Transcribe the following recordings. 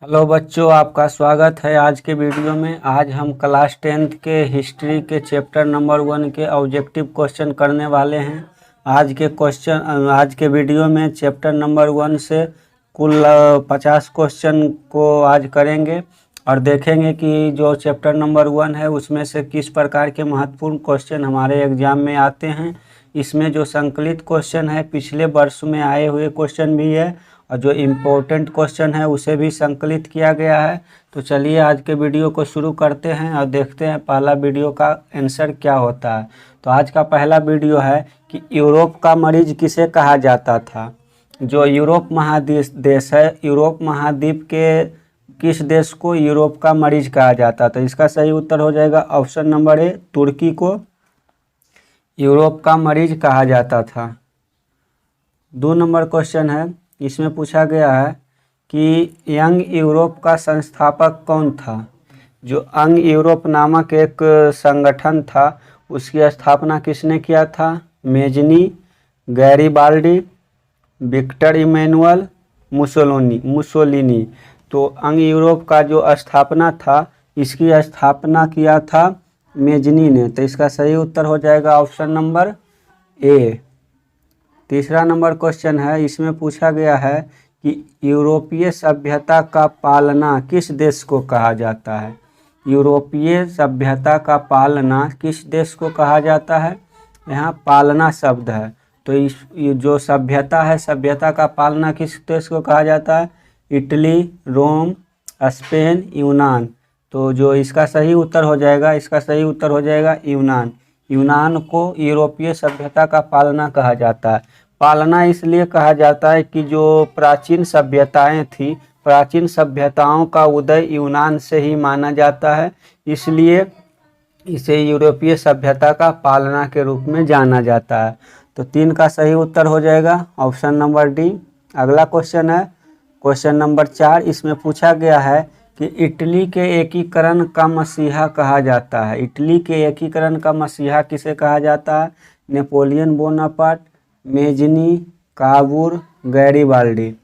Hello बच्चों, आपका स्वागत है आज के वीडियो में। आज हम क्लास 10th के हिस्ट्री के चैप्टर नंबर 1 के ऑब्जेक्टिव क्वेश्चन करने वाले हैं। आज के वीडियो में चैप्टर नंबर 1 से कुल 50 क्वेश्चन को आज करेंगे और देखेंगे कि जो चैप्टर नंबर 1 है उसमें से किस प्रकार के महत्वपूर्ण क्वेश्चन हमारे एग्जाम में आते हैं। इसमें जो संकलित क्वेश्चन है पिछले वर्ष में आए हुए क्वेश्चन भी है और जो इम्पोर्टेंट क्वेश्चन है उसे भी संकलित किया गया है। तो चलिए आज के वीडियो को शुरू करते हैं और देखते हैं पहला वीडियो का आंसर क्या होता है। तो आज का पहला वीडियो है कि यूरोप का मरीज किसे कहा जाता था। जो यूरोप महादेश देश है, यूरोप महाद्वीप के किस देश को यूरोप का मरीज कहा जाता था। इसका सही उत्तर हो जाएगा ऑप्शन नंबर ए, तुर्की को यूरोप का मरीज कहा जाता था। 2 नंबर क्वेश्चन है, इसमें पूछा गया है कि यंग यूरोप का संस्थापक कौन था। जो यंग यूरोप नामक एक संगठन था उसकी स्थापना किसने किया था। Mazzini, Garibaldi, Victor Emmanuel, Mussolini. तो यंग यूरोप का जो स्थापना था इसकी स्थापना किया था मेजनी ने। तो इसका सही उत्तर हो जाएगा ऑप्शन नंबर ए। 3 नंबर क्वेश्चन है, इसमें पूछा गया है कि यूरोपीय सभ्यता का पालना किस देश को कहा जाता है। यूरोपीय सभ्यता का पालना किस देश को कहा जाता है। यहाँ पालना शब्द है, तो ये जो सभ्यता है सभ्यता का पालना किस देश को कहा जाता है। इटली, रोम, स्पेन, यूनान। तो जो इसका सही उत्तर हो जाएगा यूनान। यूनान को यूरोपीय सभ्यता का पालना कहा जाता है। पालना इसलिए कहा जाता है कि जो प्राचीन सभ्यताएं थी, प्राचीन सभ्यताओं का उदय यूनान से ही माना जाता है, इसलिए इसे यूरोपीय सभ्यता का पालना के रूप में जाना जाता है। तो 3 का सही उत्तर हो जाएगा ऑप्शन नंबर डी। अगला क्वेश्चन है क्वेश्चन नंबर 4, इसमें पूछा गया है कि इटली के एकीकरण का मसीहा कहा जाता है। इटली के एकीकरण का मसीहा किसे कहा जाता है। Napoleon Bonaparte, Mazzini, काबूर, Garibaldi.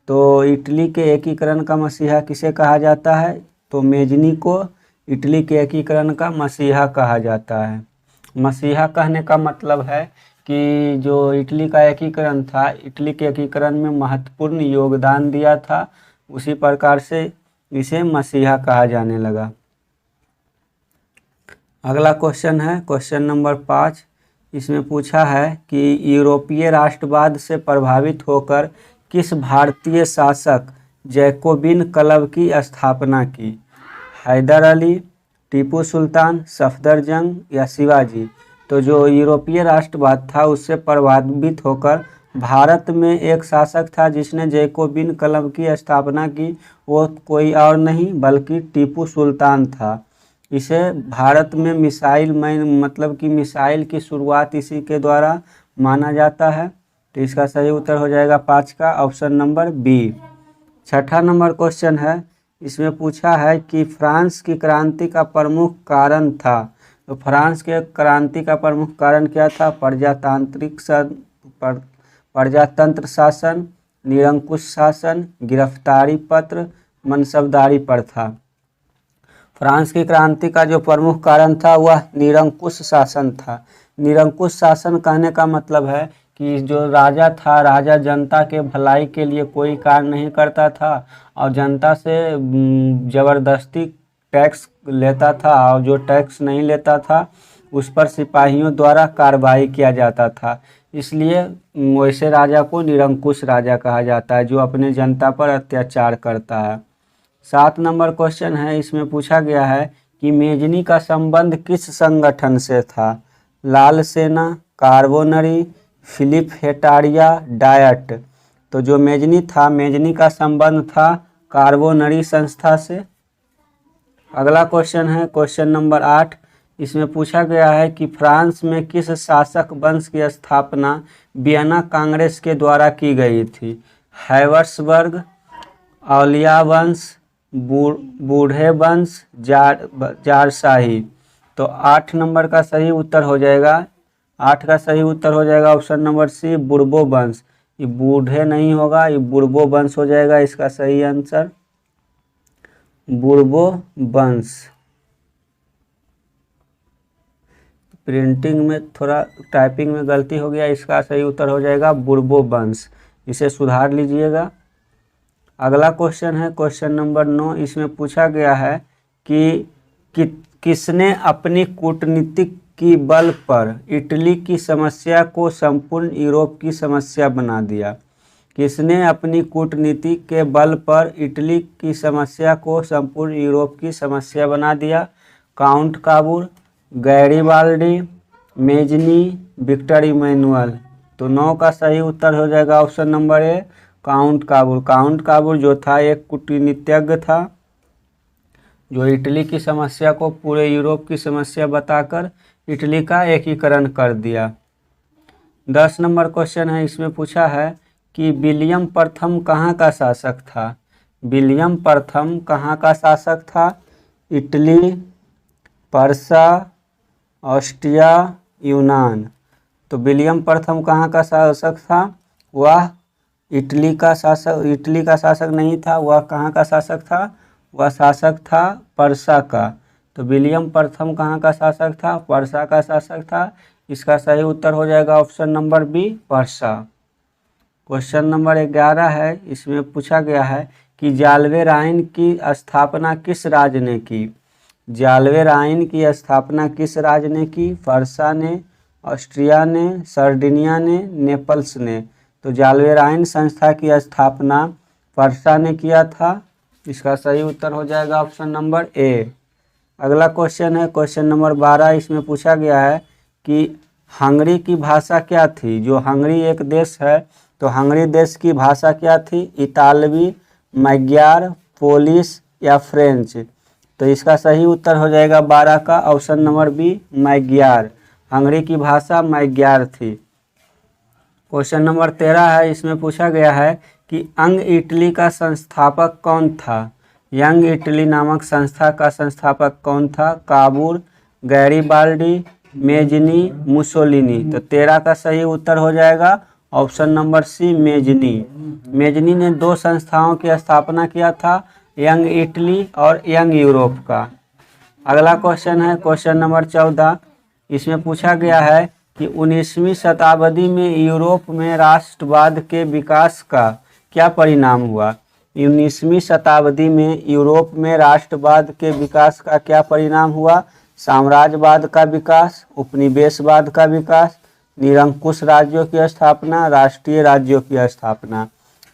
तो इटली के एकीकरण का मसीहा किसे कहा जाता है। तो मेजनी को इटली के एकीकरण का मसीहा कहा जाता है। मसीहा कहने का मतलब है कि जो इटली का एकीकरण था, इटली के एकीकरण में महत्वपूर्ण योगदान दिया था, उसी प्रकार से इसे मसीहा कहा जाने लगा। अगला क्वेश्चन है क्वेश्चन नंबर 5, इसमें पूछा है कि यूरोपीय राष्ट्रवाद से प्रभावित होकर किस भारतीय शासक जैकोबिन क्लब की स्थापना की। हैदर अली, टीपू सुल्तान, सफदरजंग या शिवाजी। तो जो यूरोपीय राष्ट्रवाद था उससे प्रभावित होकर भारत में एक शासक था जिसने जैकोबिन क्लब की स्थापना की, वो कोई और नहीं बल्कि टीपू सुल्तान था। इसे भारत में मिसाइल की शुरुआत इसी के द्वारा माना जाता है। तो इसका सही उत्तर हो जाएगा 5 का ऑप्शन नंबर बी। 6 नंबर क्वेश्चन है, इसमें पूछा है कि फ्रांस की क्रांति का प्रमुख कारण था। तो फ्रांस के क्रांति का प्रमुख कारण क्या था। प्रजातंत्र शासन, निरंकुश शासन, गिरफ्तारी पत्र, मनसबदारी प्रथा। फ्रांस की क्रांति का जो प्रमुख कारण था वह निरंकुश शासन था। निरंकुश शासन कहने का मतलब है कि जो राजा था, राजा जनता के भलाई के लिए कोई कार्य नहीं करता था और जनता से ज़बरदस्ती टैक्स लेता था, और जो टैक्स नहीं लेता था उस पर सिपाहियों द्वारा कार्रवाई किया जाता था। इसलिए वैसे राजा को निरंकुश राजा कहा जाता है जो अपने जनता पर अत्याचार करता है। 7 नंबर क्वेश्चन है, इसमें पूछा गया है कि मेजनी का संबंध किस संगठन से था। लाल सेना, कार्बोनरी, फिलिप हेटारिया, डायट। तो जो मेजनी था, मेजनी का संबंध था कार्बोनरी संस्था से। अगला क्वेश्चन है क्वेश्चन नंबर 8, इसमें पूछा गया है कि फ्रांस में किस शासक वंश की स्थापना वियना कांग्रेस के द्वारा की गई थी। हैब्सबर्ग, औलिया वंश, बूढ़े वंश, जारशाही। तो 8 नंबर का सही उत्तर हो जाएगा 8 का सही उत्तर हो जाएगा ऑप्शन नंबर सी, बुर्बो वंश। ये बूढ़े नहीं होगा, ये बुर्बो वंश हो जाएगा इसका सही आंसर। बुर्बो वंश। प्रिंटिंग में थोड़ा टाइपिंग में गलती हो गया, इसका सही उत्तर हो जाएगा बुर्बो वंश। इसे सुधार लीजिएगा। अगला क्वेश्चन है क्वेश्चन नंबर 9। इसमें पूछा गया है कि किसने अपनी कूटनीतिक की बल पर इटली की समस्या को संपूर्ण यूरोप की समस्या बना दिया। किसने अपनी कूटनीति के बल पर इटली की समस्या को संपूर्ण यूरोप की समस्या बना दिया? Count Cavour, Garibaldi, Mazzini, Victor Emmanuel. तो 9 का सही उत्तर हो जाएगा option number A, Count Cavour. Count Cavour जो था एक कूटनीतिज्ञ था जो इटली की समस्या को पूरे यूरोप की समस्या बताकर इटली का एकीकरण कर दिया। 10 नंबर क्वेश्चन है। इसमें पूछा है कि विलियम प्रथम कहाँ का शासक था? विलियम प्रथम कहाँ का शासक था? इटली, पर्सा, ऑस्ट्रिया, यूनान। तो विलियम प्रथम कहाँ का शासक था? वह इटली का शासक नहीं था। वह कहाँ का शासक था? वह शासक था पर्सा का। तो विलियम प्रथम कहाँ का शासक था? पर्सा का शासक था। इसका सही उत्तर हो जाएगा ऑप्शन नंबर बी, पर्सा। क्वेश्चन नंबर 11 है। इसमें पूछा गया है कि जाल्वे राइन की स्थापना किस राज्य ने की? जाल्वे राइन की स्थापना किस राज्य ने की? पर्सा ने, ऑस्ट्रिया ने, सर्डिनिया ने, नेपल्स ने। तो जाल्वे राइन संस्था की स्थापना पर्सा ने किया था। इसका सही उत्तर हो जाएगा ऑप्शन नंबर ए। अगला क्वेश्चन है क्वेश्चन नंबर 12। इसमें पूछा गया है कि हंगरी की भाषा क्या थी? जो हंगरी एक देश है, तो हंगरी देश की भाषा क्या थी? इतालवी, मैग्यार, पोलिश या फ्रेंच। तो इसका सही उत्तर हो जाएगा 12 का option number B, Magyar. Hungary की भाषा मैग्यार थी। क्वेश्चन नंबर 13 है। इसमें पूछा गया है कि यंग इटली का संस्थापक कौन था? यंग इटली नामक संस्था का संस्थापक कौन था? Cavour, Garibaldi, Mazzini, Mussolini. तो 13 का सही उत्तर हो जाएगा option number C, Mazzini. Mazzini ने 2 संस्थाओं की स्थापना किया था, यंग इटली और यंग यूरोप का। अगला क्वेश्चन है क्वेश्चन नंबर 14। इसमें पूछा गया है कि 19वीं शताब्दी में यूरोप में राष्ट्रवाद के विकास का क्या परिणाम हुआ? 19वीं शताब्दी में यूरोप में राष्ट्रवाद के विकास का क्या परिणाम हुआ? साम्राज्यवाद का विकास, उपनिवेशवाद का विकास, निरंकुश राज्यों की स्थापना, राष्ट्रीय राज्यों की स्थापना।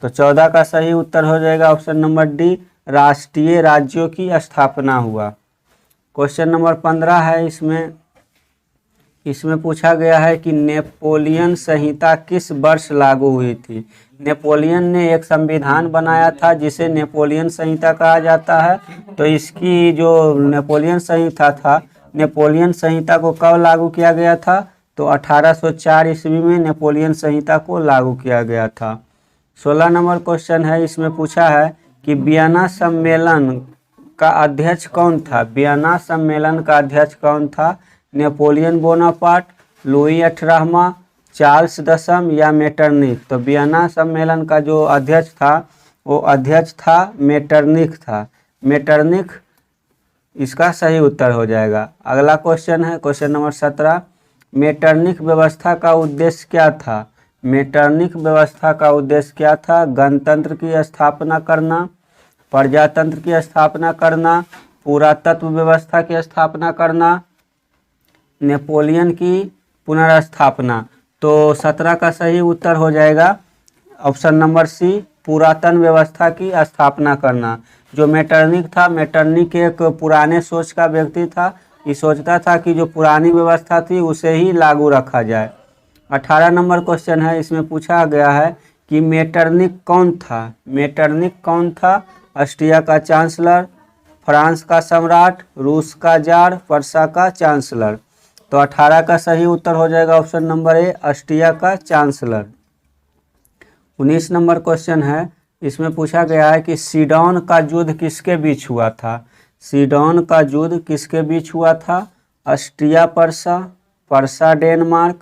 तो 14 का सही उत्तर हो जाएगा ऑप्शन नंबर डी, राष्ट्रीय राज्यों की स्थापना हुआ। क्वेश्चन नंबर 15 है। इसमें पूछा गया है कि नेपोलियन संहिता किस वर्ष लागू हुई थी? नेपोलियन ने एक संविधान बनाया था जिसे नेपोलियन संहिता कहा जाता है। तो इसकी जो नेपोलियन संहिता था, नेपोलियन संहिता को कब लागू किया गया था? तो 1804 ईस्वी में नेपोलियन संहिता को लागू किया गया था। 16 नंबर क्वेश्चन है। इसमें पूछा है कि वियना सम्मेलन का अध्यक्ष कौन था? वियना सम्मेलन का अध्यक्ष कौन था? नेपोलियन बोनापार्ट, लुई 18वां, चार्ल्स दसम या मेटरनिख। तो वियना सम्मेलन का जो अध्यक्ष था वो अध्यक्ष था मेटरनिख था। मेटरनिख इसका सही उत्तर हो जाएगा। अगला क्वेश्चन है क्वेश्चन नंबर 17। मेटरनिख व्यवस्था का उद्देश्य क्या था? मेटरनिख व्यवस्था का उद्देश्य क्या था? गणतंत्र की स्थापना करना, प्रजातंत्र की स्थापना करना, पुरातत्व व्यवस्था की स्थापना करना, नेपोलियन की पुनर्स्थापना। तो 17 का सही उत्तर हो जाएगा ऑप्शन नंबर सी, पुरातन व्यवस्था की स्थापना करना। जो मेटरनिख था, मेटरनिख एक पुराने सोच का व्यक्ति था। ये सोचता था कि जो पुरानी व्यवस्था थी उसे ही लागू रखा जाए। 18 नंबर क्वेश्चन है। इसमें पूछा गया है कि मेटरनिख कौन था? मेटरनिख कौन था? ऑस्ट्रिया का चांसलर, फ्रांस का सम्राट, रूस का जार, पर्सा का चांसलर। तो 18 का सही उत्तर हो जाएगा ऑप्शन नंबर ए, ऑस्ट्रिया का चांसलर। 19 नंबर क्वेश्चन है। इसमें पूछा गया है कि सीडन का युद्ध किसके बीच हुआ था? सीडन का युद्ध किसके बीच हुआ था? Austria Prussia, Prussia Denmark,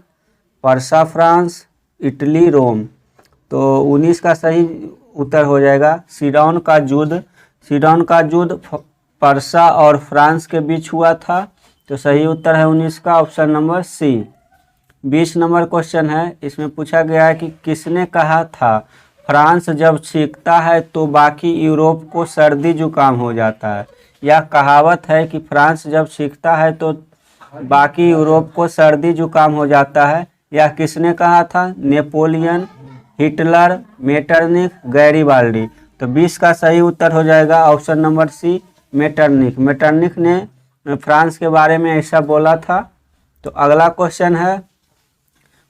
Prussia France, Italy Rome. तो 19 का सही उत्तर हो जाएगा। सीडन का युद्ध सीडन का युद्ध पर्सा और फ्रांस के बीच हुआ था। तो सही उत्तर है 19 का ऑप्शन नंबर सी। 20 नंबर क्वेश्चन है, इसमें पूछा गया है कि किसने कहा था फ्रांस जब छींकता है तो बाकी यूरोप को सर्दी जुकाम हो जाता है। यह कहावत है कि फ्रांस जब छींकता है तो बाकी यूरोप को सर्दी जुकाम हो जाता है, यह किसने कहा था? Napoleon, Hitler, Metternich, Garibaldi. तो 20 का सही उत्तर हो जाएगा option number C, Metternich. Metternich ने फ्रांस के बारे में ऐसा बोला था। तो अगला क्वेश्चन है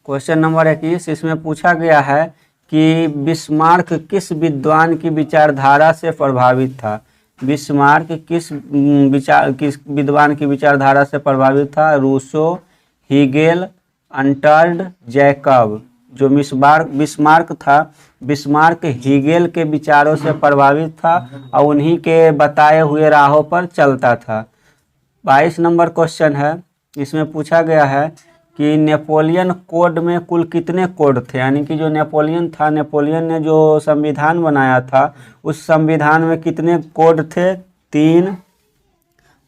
क्वेश्चन नंबर 21। इसमें पूछा गया है कि बिस्मार्क किस विद्वान की विचारधारा से प्रभावित था? बिस्मार्क किस विद्वान की विचारधारा से प्रभावित था? रूसो, हीगेल, अंटर्ड, जैकब। जो बिस्मार्क था, बिस्मार्क हीगेल के विचारों से प्रभावित था और उन्हीं के बताए हुए राहों पर चलता था। 22 नंबर क्वेश्चन है, इसमें पूछा गया है कि नेपोलियन कोड में कुल कितने कोड थे? यानी कि जो नेपोलियन था, नेपोलियन ने जो संविधान बनाया था उस संविधान में कितने कोड थे? 3,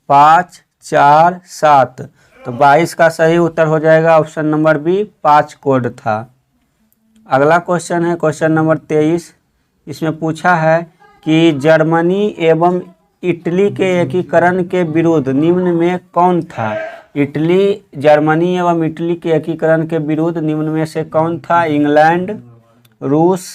5, 4, 7। तो 22 का सही उत्तर हो जाएगा ऑप्शन नंबर बी, 5 कोड था। अगला क्वेश्चन है क्वेश्चन नंबर 23। इसमें पूछा है कि जर्मनी एवं इटली के एकीकरण के विरुद्ध निम्न में कौन था? जर्मनी एवं इटली के एकीकरण के विरुद्ध निम्न में से कौन था? इंग्लैंड, रूस,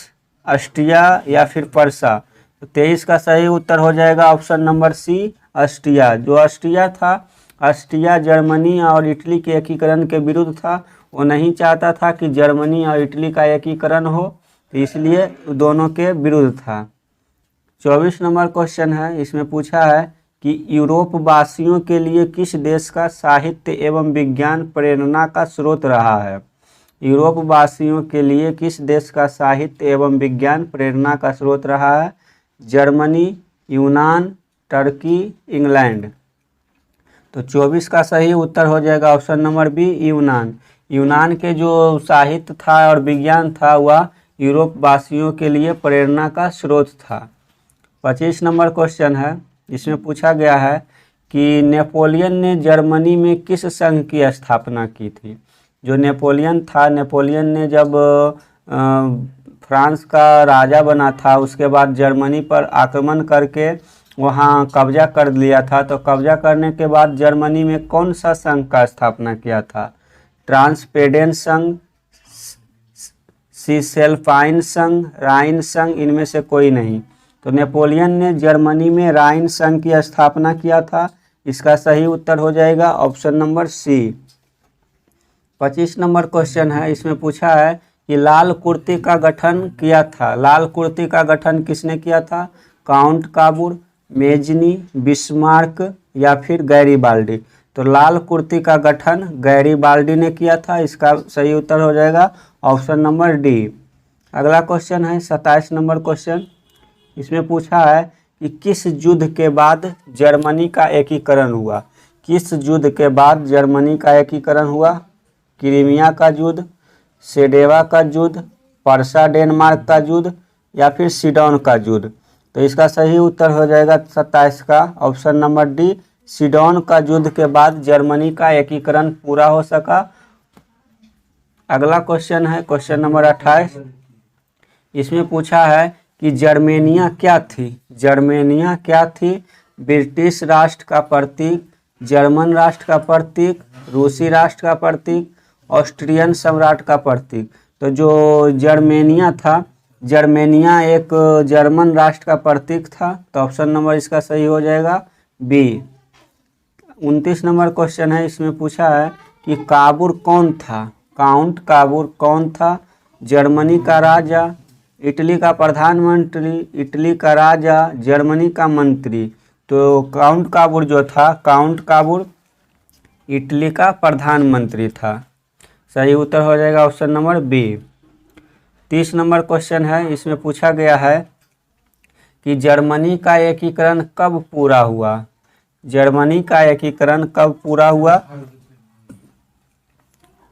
ऑस्ट्रिया या फिर पर्सा। तो 23 का सही उत्तर हो जाएगा ऑप्शन नंबर सी, ऑस्ट्रिया। जो ऑस्ट्रिया था, ऑस्ट्रिया जर्मनी और इटली के एकीकरण के विरुद्ध था। वो नहीं चाहता था कि जर्मनी और इटली का एकीकरण हो, तो इसलिए दोनों के विरुद्ध था। 24 नंबर क्वेश्चन है, इसमें पूछा है कि यूरोप वासियों के लिए किस देश का साहित्य एवं विज्ञान प्रेरणा का स्रोत रहा है? यूरोप वासियों के लिए किस देश का साहित्य एवं विज्ञान प्रेरणा का स्रोत रहा है? जर्मनी, यूनान, टर्की, इंग्लैंड। तो 24 का सही उत्तर हो जाएगा ऑप्शन नंबर बी, यूनान। यूनान के जो साहित्य था और विज्ञान था वह यूरोप वासियों के लिए प्रेरणा का स्रोत था। 25 नंबर क्वेश्चन है, इसमें पूछा गया है कि नेपोलियन ने जर्मनी में किस संघ की स्थापना की थी? जो नेपोलियन था, नेपोलियन ने जब फ्रांस का राजा बना था उसके बाद जर्मनी पर आक्रमण करके वहाँ कब्जा कर लिया था। तो कब्जा करने के बाद जर्मनी में कौन सा संघ का स्थापना किया था? ट्रांसपेडेंट संघ, सिसेल्फाइन संघ, राइन संघ, इनमें से कोई नहीं। तो नेपोलियन ने जर्मनी में राइन संघ की स्थापना किया था। इसका सही उत्तर हो जाएगा ऑप्शन नंबर सी। 25 नंबर क्वेश्चन है, इसमें पूछा है कि लाल कुर्ती का गठन किया था। लाल कुर्ती का गठन किसने किया था? काउंट काबूर, मेजनी, बिस्मार्क या फिर गैरीबाल्डी। तो लाल कुर्ती का गठन गैरीबाल्डी ने किया था। इसका सही उत्तर हो जाएगा ऑप्शन नंबर डी। अगला क्वेश्चन है 27 नंबर क्वेश्चन। इसमें पूछा है कि किस युद्ध के बाद जर्मनी का एकीकरण हुआ? किस युद्ध के बाद जर्मनी का एकीकरण हुआ? क्रीमिया का युद्ध, सेडेवा का युद्ध, पर्सा डेनमार्क का युद्ध या फिर सीडन का युद्ध। तो इसका सही उत्तर हो जाएगा 27 का ऑप्शन नंबर डी, सीडन का युद्ध के बाद जर्मनी का एकीकरण पूरा हो सका। अगला क्वेश्चन है क्वेश्चन नंबर 28। इसमें पूछा है कि जर्मेनिया क्या थी? जर्मेनिया क्या थी? ब्रिटिश राष्ट्र का प्रतीक, जर्मन राष्ट्र का प्रतीक, रूसी राष्ट्र का प्रतीक, ऑस्ट्रियन सम्राट का प्रतीक। तो जो जर्मेनिया था, जर्मेनिया एक जर्मन राष्ट्र का प्रतीक था। तो ऑप्शन नंबर इसका सही हो जाएगा बी। 29 नंबर क्वेश्चन है, इसमें पूछा है कि काबूर कौन था? काउंट काबूर कौन था? जर्मनी का राजा, इटली का प्रधानमंत्री, इटली का राजा, जर्मनी का मंत्री। तो काउंट काबूर जो था, काउंट काबूर इटली का प्रधानमंत्री था। सही उत्तर हो जाएगा ऑप्शन नंबर बी। 30 नंबर क्वेश्चन है, इसमें पूछा गया है कि जर्मनी का एकीकरण कब पूरा हुआ? जर्मनी का एकीकरण कब पूरा हुआ?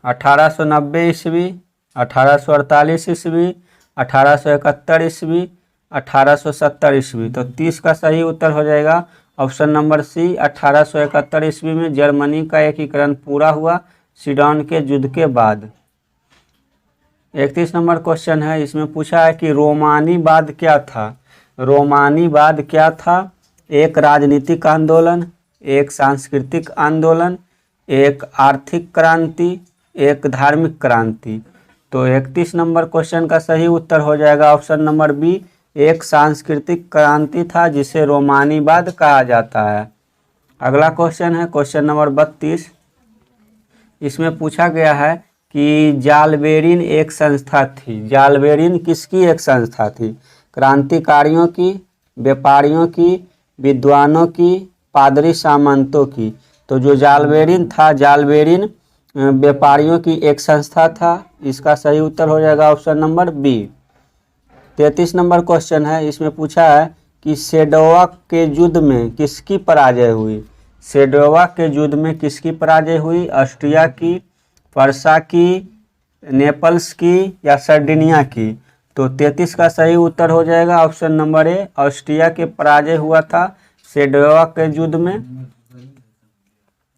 1890 ईस्वी, 1848 ईस्वी, 1871 ईस्वी 1870 ईस्वी। तो 30 का सही उत्तर हो जाएगा ऑप्शन नंबर सी, 1871 ईस्वी में जर्मनी का एकीकरण पूरा हुआ सीडन के युद्ध के बाद। 31 नंबर क्वेश्चन है, इसमें पूछा है कि रोमानीवाद क्या था। रोमानीवाद क्या था? एक राजनीतिक आंदोलन, एक सांस्कृतिक आंदोलन, एक आर्थिक क्रांति, एक धार्मिक क्रांति। तो 31 नंबर क्वेश्चन का सही उत्तर हो जाएगा ऑप्शन नंबर बी, एक सांस्कृतिक क्रांति था जिसे रोमानीवाद कहा जाता है। अगला क्वेश्चन है क्वेश्चन नंबर 32। इसमें पूछा गया है कि जालबेरिन एक संस्था थी। जालबेरिन किसकी एक संस्था थी? क्रांतिकारियों की, व्यापारियों की, विद्वानों की, पादरी सामंतों की। तो जो जालबेरिन था, जालबेरिन व्यापारियों की एक संस्था था। इसका सही उत्तर हो जाएगा ऑप्शन नंबर बी। 33 नंबर क्वेश्चन है, इसमें पूछा है कि सेडोवा के युद्ध में किसकी पराजय हुई। सेडोवा के युद्ध में किसकी पराजय हुई? ऑस्ट्रिया की, पर्सा की, नेपल्स की या सर्डिनिया की। तो 33 का सही उत्तर हो जाएगा ऑप्शन नंबर ए, ऑस्ट्रिया के पराजय हुआ था सेडोवा के युद्ध में।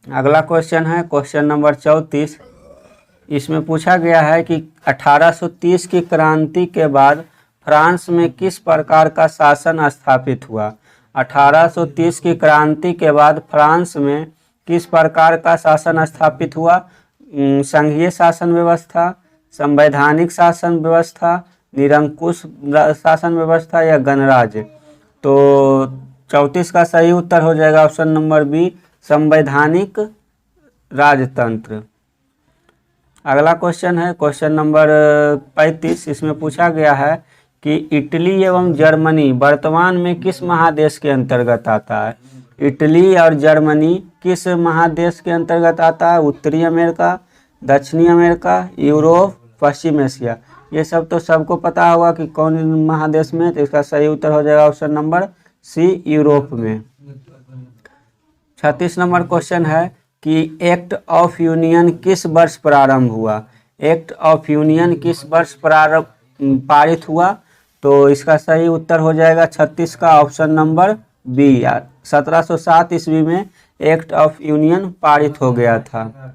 अगला क्वेश्चन है क्वेश्चन नंबर 34। इसमें पूछा गया है कि 1830 की क्रांति के बाद फ्रांस में किस प्रकार का शासन स्थापित हुआ। 1830 की क्रांति के बाद फ्रांस में किस प्रकार का शासन स्थापित हुआ? संघीय शासन व्यवस्था, संवैधानिक शासन व्यवस्था, निरंकुश शासन व्यवस्था या गणराज्य। तो 34 का सही उत्तर हो जाएगा ऑप्शन नंबर बी, संवैधानिक राजतंत्र। अगला क्वेश्चन है क्वेश्चन नंबर 35। इसमें पूछा गया है कि इटली एवं जर्मनी वर्तमान में किस महादेश के अंतर्गत आता है। इटली और जर्मनी किस महादेश के अंतर्गत आता है? उत्तरी अमेरिका, दक्षिणी अमेरिका, यूरोप, पश्चिम एशिया। ये सब तो सबको पता होगा कि कौन महादेश में। तो इसका सही उत्तर हो जाएगा ऑप्शन नंबर सी, यूरोप में। 36 नंबर क्वेश्चन है कि एक्ट ऑफ यूनियन किस वर्ष प्रारंभ हुआ। एक्ट ऑफ यूनियन किस वर्ष पारित हुआ? तो इसका सही उत्तर हो जाएगा 36 का ऑप्शन नंबर बी, 1707 ईस्वी में एक्ट ऑफ यूनियन पारित हो गया था।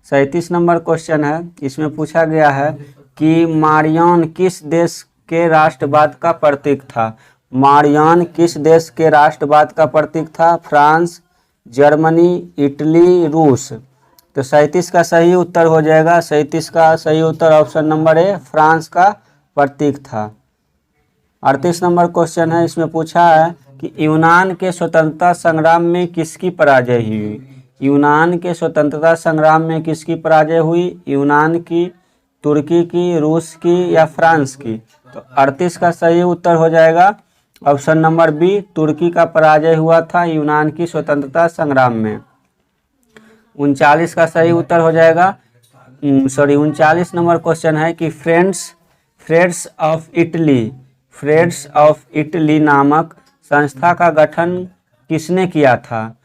37 नंबर क्वेश्चन है, इसमें पूछा गया है कि मारियान किस देश के राष्ट्रवाद का प्रतीक था। मारियान किस देश के राष्ट्रवाद का प्रतीक था? फ्रांस, जर्मनी, इटली, रूस। तो 37 का सही उत्तर हो जाएगा, 37 का सही उत्तर ऑप्शन नंबर ए, फ्रांस का प्रतीक था। 38 नंबर क्वेश्चन है, इसमें पूछा है कि यूनान के स्वतंत्रता संग्राम में किसकी पराजय हुई। यूनान के स्वतंत्रता संग्राम में किसकी पराजय हुई? यूनान की, तुर्की की, रूस की या फ्रांस की। तो 38 का सही उत्तर हो जाएगा ऑप्शन नंबर बी, तुर्की का पराजय हुआ था यूनान की स्वतंत्रता संग्राम में। 39 का सही उत्तर हो जाएगा 39 नंबर क्वेश्चन है कि फ्रेंड्स ऑफ इटली नामक संस्था का गठन किसने किया था।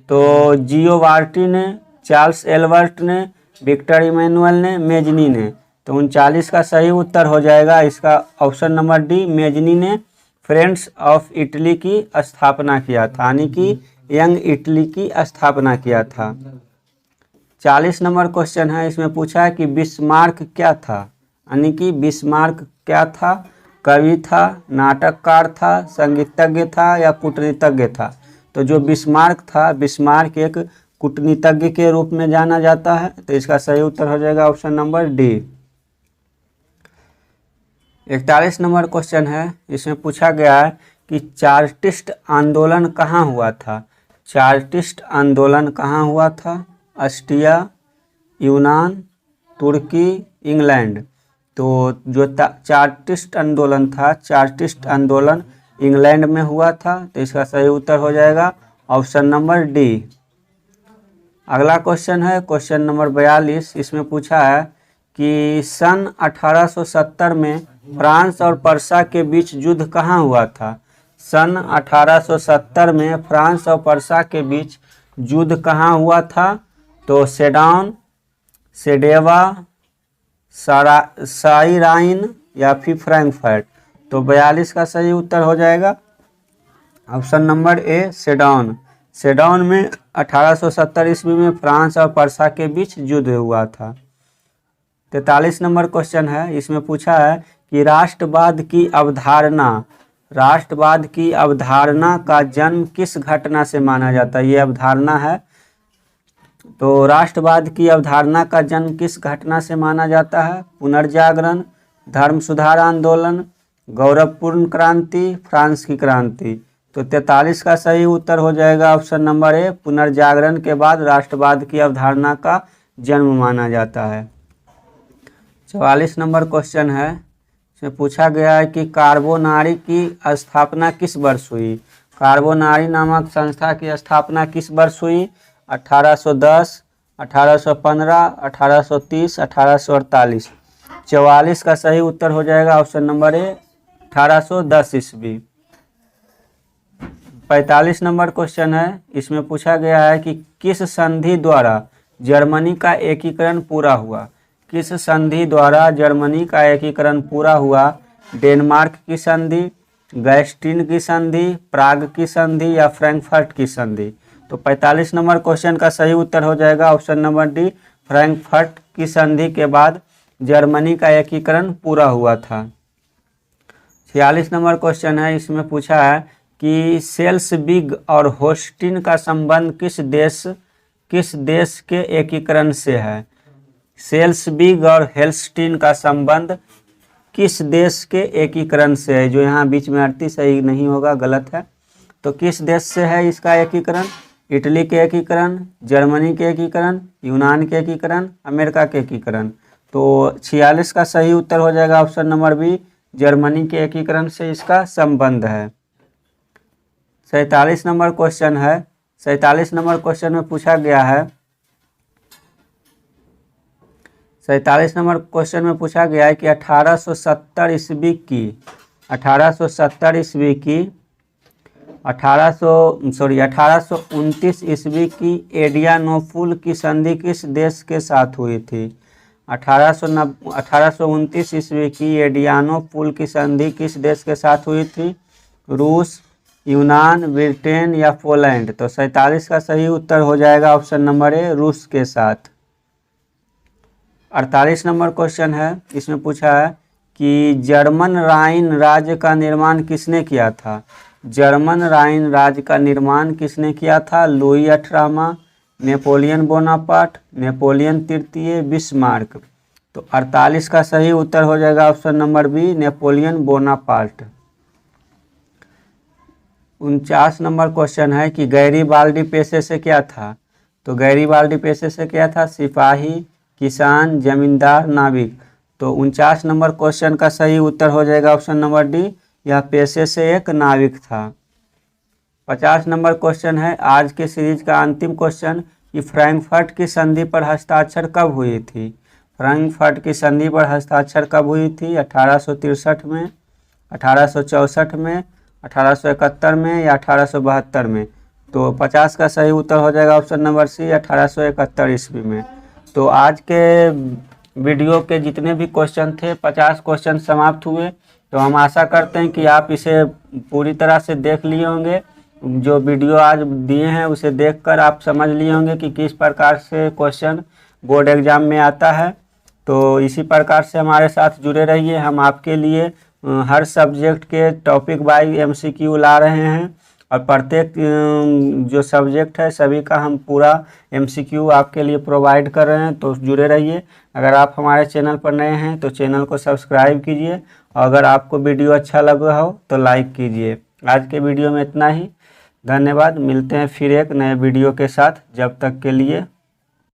तो जियोवार्टी ने, चार्ल्स एल्बर्ट ने, विक्टर इमैनुअल ने, मेजनी ने। तो 39 का सही उत्तर हो जाएगा इसका ऑप्शन नंबर डी, मेजनी ने फ्रेंड्स ऑफ इटली की स्थापना किया था, यानी कि यंग इटली की स्थापना किया था। 40 नंबर क्वेश्चन है, इसमें पूछा है कि बिस्मार्क क्या था, यानी कि बिस्मार्क क्या था? कवि था, नाटककार था, संगीतज्ञ था या कूटनीतिज्ञ था। तो जो बिस्मार्क था, बिस्मार्क एक कूटनीतिज्ञ के रूप में जाना जाता है। तो इसका सही उत्तर हो जाएगा option number D. 41 number question है, इसमें पूछा गया है कि चार्टिस्ट आंदोलन कहाँ हुआ था। चार्टिस्ट आंदोलन कहाँ हुआ था? ऑस्ट्रिया, यूनान, तुर्की, इंग्लैंड। तो जो चार्टिस्ट आंदोलन था, चार्टिस्ट आंदोलन इंग्लैंड में हुआ था। तो इसका सही उत्तर हो जाएगा ऑप्शन नंबर डी। अगला क्वेश्चन है क्वेश्चन नंबर 42। इसमें पूछा है कि सन 1870 में फ्रांस और पर्सा के बीच युद्ध कहाँ हुआ था। सन 1870 में फ्रांस और पर्सा के बीच युद्ध कहाँ हुआ था? तो सेडन, सेडेवा, साइराइन या फिर फ्रैंकफर्ट। तो 42 का सही उत्तर हो जाएगा ऑप्शन नंबर ए सेडौन। सेडौन में 1870 ईस्वी में फ्रांस और पर्सा के बीच युद्ध हुआ था। 43 नंबर क्वेश्चन है, इसमें पूछा है कि राष्ट्रवाद की अवधारणा का जन्म किस घटना से माना जाता है। ये अवधारणा है, तो राष्ट्रवाद की अवधारणा का जन्म किस घटना से माना जाता है। पुनर्जागरण, धर्म सुधार आंदोलन, गौरवपूर्ण क्रांति, फ्रांस की क्रांति। तो 43 का सही उत्तर हो जाएगा ऑप्शन नंबर ए, पुनर्जागरण के बाद राष्ट्रवाद की अवधारणा का जन्म माना जाता है। 44 नंबर क्वेश्चन है, इसमें पूछा गया है कि कार्बोनारी की स्थापना किस वर्ष हुई। कार्बोनारी नामक संस्था की स्थापना किस वर्ष हुई। 1810, 1815, 1830, 1848। 44 का सही उत्तर हो जाएगा ऑप्शन नंबर ए, 1810 ईस्वी। 45 नंबर क्वेश्चन है, इसमें पूछा गया है कि किस संधि द्वारा जर्मनी का एकीकरण पूरा हुआ। किस संधि द्वारा जर्मनी का एकीकरण पूरा हुआ। डेनमार्क की संधि, गैस्टिन की संधि, प्राग की संधि या फ्रैंकफर्ट की संधि। तो 45 नंबर क्वेश्चन का सही उत्तर हो जाएगा ऑप्शन नंबर डी, फ्रैंकफर्ट की संधि के बाद जर्मनी का एकीकरण पूरा हुआ था। 46 नंबर क्वेश्चन है, इसमें पूछा है कि सेल्सबिग और होस्टिन का संबंध किस देश के एकीकरण से है। सेल्सबिग और हेल्स्टीन का संबंध किस देश के एकीकरण से है। जो यहाँ बीच में अर्थी सही नहीं होगा, गलत है। तो किस देश से है इसका एकीकरण। इटली के एकीकरण, जर्मनी के एकीकरण, यूनान के एकीकरण, अमेरिका के एकीकरण। तो 46 का सही उत्तर हो जाएगा ऑप्शन नंबर बी, जर्मनी के एकीकरण से इसका संबंध है। 47 नंबर क्वेश्चन है, 47 नंबर क्वेश्चन में पूछा गया है, 47 नंबर क्वेश्चन में पूछा गया है कि 1870 ईस्वी की 1829 ईस्वी की एडियानोफुल की संधि किस देश के साथ हुई थी। 1829 ईस्वी की एडियानोफुल की संधि किस देश के साथ हुई थी। रूस, यूनान, ब्रिटेन या पोलैंड। तो 47 का सही उत्तर हो जाएगा ऑप्शन नंबर ए, रूस के साथ। 48 नंबर क्वेश्चन है, इसमें पूछा है कि जर्मन राइन राज्य का निर्माण किसने किया था। जर्मन राइन राज्य का निर्माण किसने किया था। लुई 18वां, नेपोलियन बोनापार्ट, नेपोलियन तृतीय, बिस्मार्क। तो 48 का सही उत्तर हो जाएगा option number B, Napoleon Bonaparte. 49 नंबर क्वेश्चन है कि गैरीबाल्डी पेशे से क्या था। तो गैरीबाल्डी पेशे से क्या था। सिपाही, किसान, जमींदार, नाविक। तो 49 नंबर क्वेश्चन का सही उत्तर हो जाएगा ऑप्शन नंबर डी, यह पेशे से एक नाविक था। 50 नंबर क्वेश्चन है, आज के सीरीज का अंतिम क्वेश्चन, कि फ्रैंकफर्ट की संधि पर हस्ताक्षर कब हुई थी। फ्रैंकफर्ट की संधि पर हस्ताक्षर कब हुई थी। 1863 में, 1864 में, 1871 में या 1872 में। तो 50 का सही उत्तर हो जाएगा ऑप्शन नंबर सी, 1871 ईस्वी में। तो आज के वीडियो के जितने भी क्वेश्चन थे, 50 क्वेश्चन समाप्त हुए। तो हम आशा करते हैं कि आप इसे पूरी तरह से देख लिए होंगे। जो वीडियो आज दिए हैं उसे देखकर आप समझ लिए होंगे कि किस प्रकार से क्वेश्चन बोर्ड एग्जाम में आता है। तो इसी प्रकार से हमारे साथ जुड़े रहिए। हम आपके लिए हर सब्जेक्ट के टॉपिक वाइज MCQ ला रहे हैं और प्रत्येक जो सब्जेक्ट है सभी का हम पूरा MCQ आपके लिए प्रोवाइड कर रहे हैं। तो जुड़े रहिए। अगर आप हमारे चैनल पर नए हैं तो चैनल को सब्सक्राइब कीजिए और अगर आपको वीडियो अच्छा लगा हो तो लाइक कीजिए। आज के वीडियो में इतना ही। धन्यवाद। मिलते हैं फिर एक नए वीडियो के साथ। जब तक के लिए